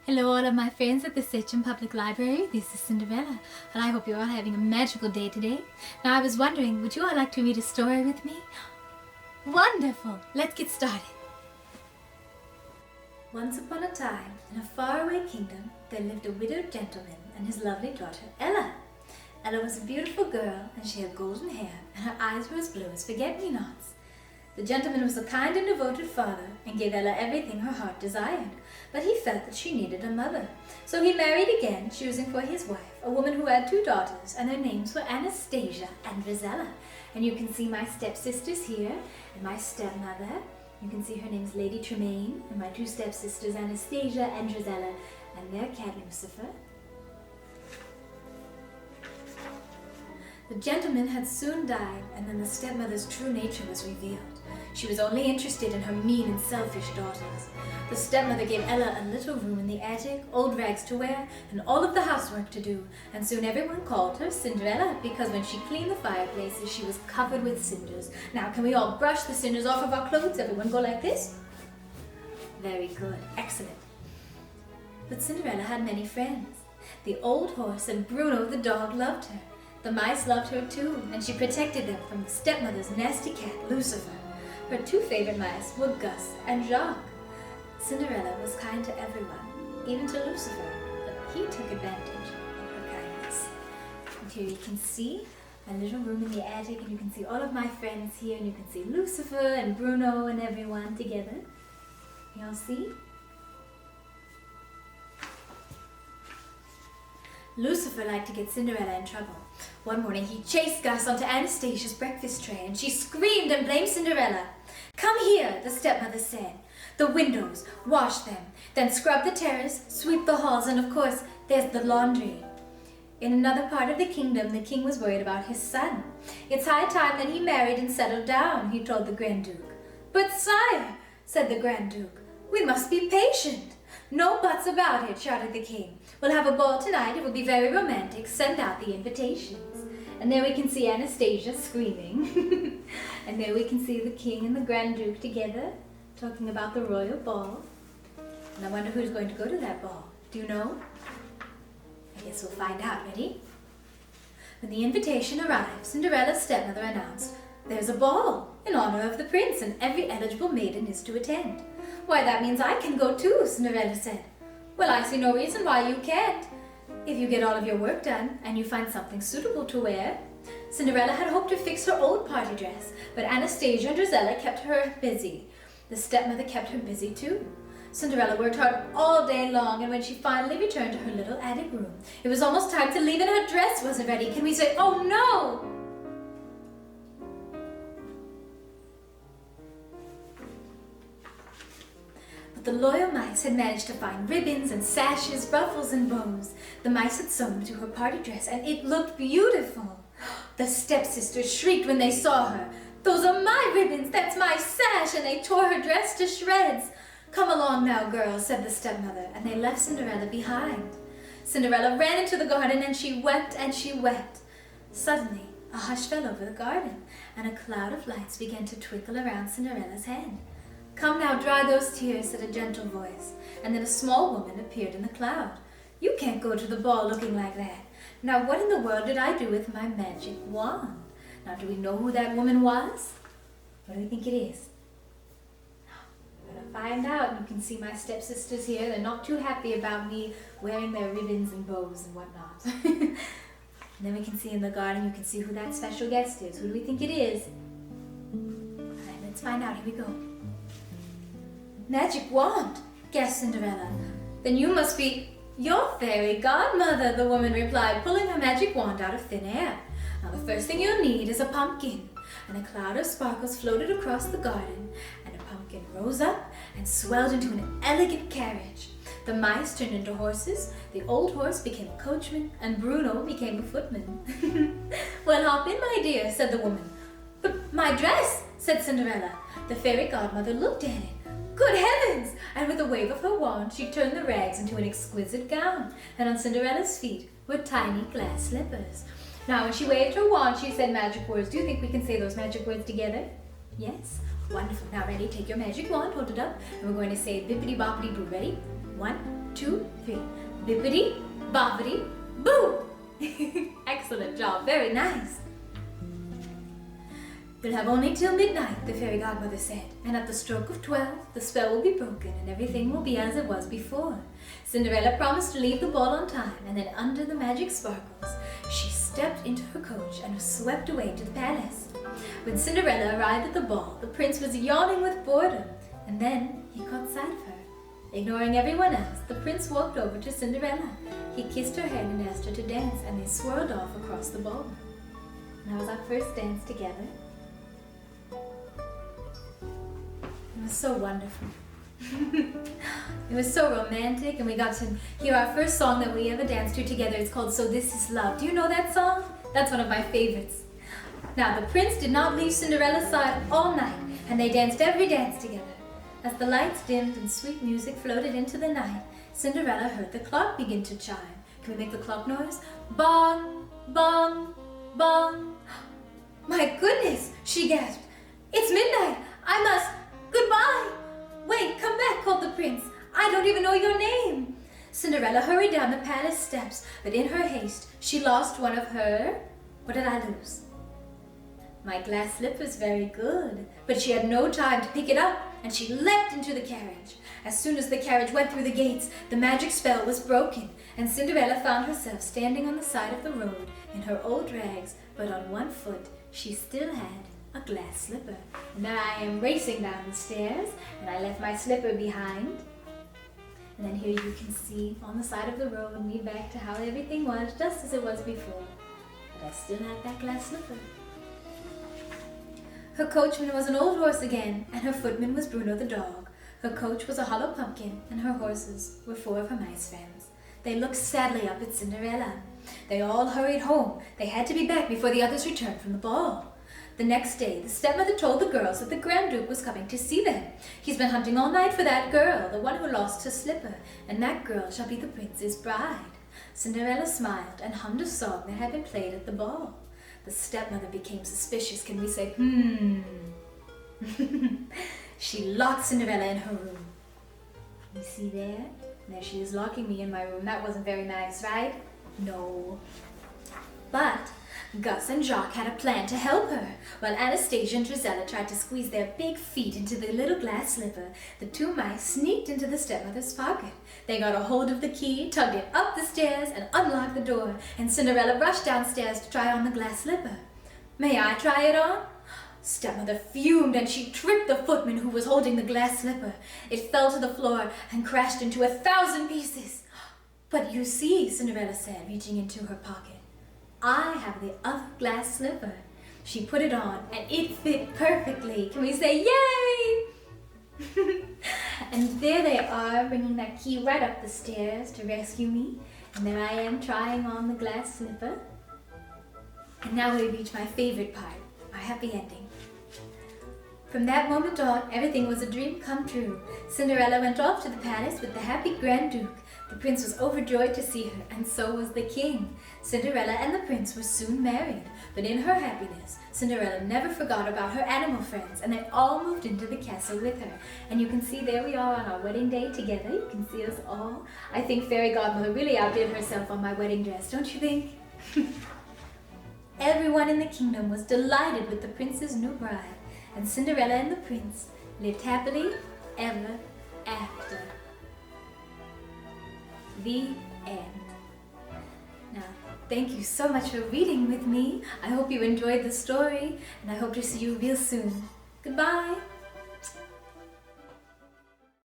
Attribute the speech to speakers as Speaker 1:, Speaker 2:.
Speaker 1: Hello all of my friends at the Sachem Public Library. This is Cinderella, and I hope you're all having a magical day today. Now I was wondering, would you all like to read a story with me? Wonderful! Let's get started. Once upon a time, in a faraway kingdom, there lived a widowed gentleman and his lovely daughter, Ella. Ella was a beautiful girl, and she had golden hair, and her eyes were as blue as forget-me-nots. The gentleman was a kind and devoted father, and gave Ella everything her heart desired, but he felt that she needed a mother. So he married again, choosing for his wife a woman who had 2 daughters, and their names were Anastasia and Rosella. And you can see my stepsisters here, and my stepmother. You can see her name's Lady Tremaine, and my 2 stepsisters, Anastasia and Rosella, and their cat Lucifer. The gentleman had soon died, and then the stepmother's true nature was revealed. She was only interested in her mean and selfish daughters. The stepmother gave Ella a little room in the attic, old rags to wear, and all of the housework to do, and soon everyone called her Cinderella, because when she cleaned the fireplaces, she was covered with cinders. Now, can we all brush the cinders off of our clothes? Everyone go like this? Very good. Excellent. But Cinderella had many friends. The old horse and Bruno the dog loved her. The mice loved her too, and she protected them from the stepmother's nasty cat, Lucifer. Her 2 favorite mice were Gus and Jacques. Cinderella was kind to everyone, even to Lucifer, but he took advantage of her kindness. And here you can see my little room in the attic, and you can see all of my friends here, and you can see Lucifer and Bruno and everyone together. You all see? Lucifer liked to get Cinderella in trouble. One morning he chased Gus onto Anastasia's breakfast tray, and she screamed and blamed Cinderella. "Come here," the stepmother said. "The windows, wash them, then scrub the terrace, sweep the halls, and of course, there's the laundry." In another part of the kingdom, the king was worried about his son. "It's high time that he married and settled down," he told the Grand Duke. "But sire," said the Grand Duke, "we must be patient." "No buts about it," shouted the king. "We'll have a ball tonight. It will be very romantic. Send out the invitations." And there we can see Anastasia screaming. And there we can see the king and the Grand Duke together, talking about the royal ball. And I wonder who's going to go to that ball. Do you know? I guess we'll find out. Ready? When the invitation arrived, Cinderella's stepmother announced, "There's a ball in honor of the prince, and every eligible maiden is to attend." "Why, that means I can go too," Cinderella said. "Well, I see no reason why you can't, if you get all of your work done and you find something suitable to wear." Cinderella had hoped to fix her old party dress, but Anastasia and Rosella kept her busy. The stepmother kept her busy too. Cinderella worked hard all day long, and when she finally returned to her little attic room, it was almost time to leave and her dress wasn't ready. Can we say, "Oh no"? The loyal mice had managed to find ribbons and sashes, ruffles and bows. The mice had sewn to her party dress, and it looked beautiful. The stepsisters shrieked when they saw her. "Those are my ribbons! That's my sash!" And they tore her dress to shreds. "Come along now, girls," said the stepmother, and they left Cinderella behind. Cinderella ran into the garden, and she wept and she wept. Suddenly, a hush fell over the garden, and a cloud of lights began to twinkle around Cinderella's head. "Come now, dry those tears," said a gentle voice, and then a small woman appeared in the cloud. "You can't go to the ball looking like that. Now, what in the world did I do with my magic wand?" Now, do we know who that woman was? What do we think it is? We're going to find out. You can see my stepsisters here. They're not too happy about me wearing their ribbons and bows and whatnot. And then we can see in the garden, you can see who that special guest is. Who do we think it is? All right, let's find out. Here we go. "Magic wand," gasped Cinderella. "Then you must be your fairy godmother," the woman replied, pulling her magic wand out of thin air. "Now the first thing you'll need is a pumpkin." And a cloud of sparkles floated across the garden, and a pumpkin rose up and swelled into an elegant carriage. The mice turned into horses, the old horse became a coachman, and Bruno became a footman. "Well, hop in, my dear," said the woman. "But my dress," said Cinderella. The fairy godmother looked at it. Good heavens! And with a wave of her wand, she turned the rags into an exquisite gown, and on Cinderella's feet were tiny glass slippers. Now, when she waved her wand, she said magic words. Do you think we can say those magic words together? Yes? Wonderful. Now, ready? Take your magic wand, hold it up, and we're going to say bippity-boppity-boo. Ready? 1, 2, 3. Bippity, boppity, boo! Excellent job, very nice. You'll have only till midnight, the fairy godmother said, and at the stroke of 12, the spell will be broken and everything will be as it was before. Cinderella promised to leave the ball on time, and then under the magic sparkles, she stepped into her coach and was swept away to the palace. When Cinderella arrived at the ball, the prince was yawning with boredom, and then he caught sight of her. Ignoring everyone else, the prince walked over to Cinderella. He kissed her hand and asked her to dance, and they swirled off across the ball. And that was our first dance together. It was so wonderful. It was so romantic, and we got to hear our first song that we ever danced to together. It's called So This Is Love. Do you know that song? That's one of my favorites. Now, the prince did not leave Cinderella's side all night, and they danced every dance together. As the lights dimmed and sweet music floated into the night, Cinderella heard the clock begin to chime. Can we make the clock noise? Bong, bong, bong. My goodness, she gasped. It's midnight. I must... Goodbye! Wait, come back, called the prince. I don't even know your name. Cinderella hurried down the palace steps, but in her haste, she lost one of her... What did I lose? My glass slippers, very good. But she had no time to pick it up, and she leapt into the carriage. As soon as the carriage went through the gates, the magic spell was broken, and Cinderella found herself standing on the side of the road in her old rags, but on one foot she still had a glass slipper. And there I am racing down the stairs, and I left my slipper behind. And then here you can see on the side of the road me back to how everything was just as it was before. But I still had that glass slipper. Her coachman was an old horse again, and her footman was Bruno the dog. Her coach was a hollow pumpkin, and her horses were 4 of her mice friends. They looked sadly up at Cinderella. They all hurried home. They had to be back before the others returned from the ball. The next day, the stepmother told the girls that the Grand Duke was coming to see them. He's been hunting all night for that girl, the one who lost her slipper, and that girl shall be the prince's bride. Cinderella smiled and hummed a song that had been played at the ball. The stepmother became suspicious. Can we say, She locked Cinderella in her room. You see there? There she is locking me in my room. That wasn't very nice, right? No. But Gus and Jacques had a plan to help her. While Anastasia and Drizella tried to squeeze their big feet into the little glass slipper, the 2 mice sneaked into the stepmother's pocket. They got a hold of the key, tugged it up the stairs, and unlocked the door, and Cinderella rushed downstairs to try on the glass slipper. May I try it on? Stepmother fumed, and she tripped the footman who was holding the glass slipper. It fell to the floor and crashed into 1,000 pieces. But you see, Cinderella said, reaching into her pocket, I have the other glass slipper. She put it on, and it fit perfectly. Can we say, yay? And there they are, bringing that key right up the stairs to rescue me. And there I am trying on the glass slipper. And now we reach my favorite part, our happy ending. From that moment on, everything was a dream come true. Cinderella went off to the palace with the happy Grand Duke. The prince was overjoyed to see her, and so was the king. Cinderella and the prince were soon married, but in her happiness, Cinderella never forgot about her animal friends, and they all moved into the castle with her. And you can see there we are on our wedding day together. You can see us all. I think Fairy Godmother really outdid herself on my wedding dress, don't you think? Everyone in the kingdom was delighted with the prince's new bride, and Cinderella and the prince lived happily ever after. The end. Now, thank you so much for reading with me. I hope you enjoyed the story, and I hope to see you real soon. Goodbye.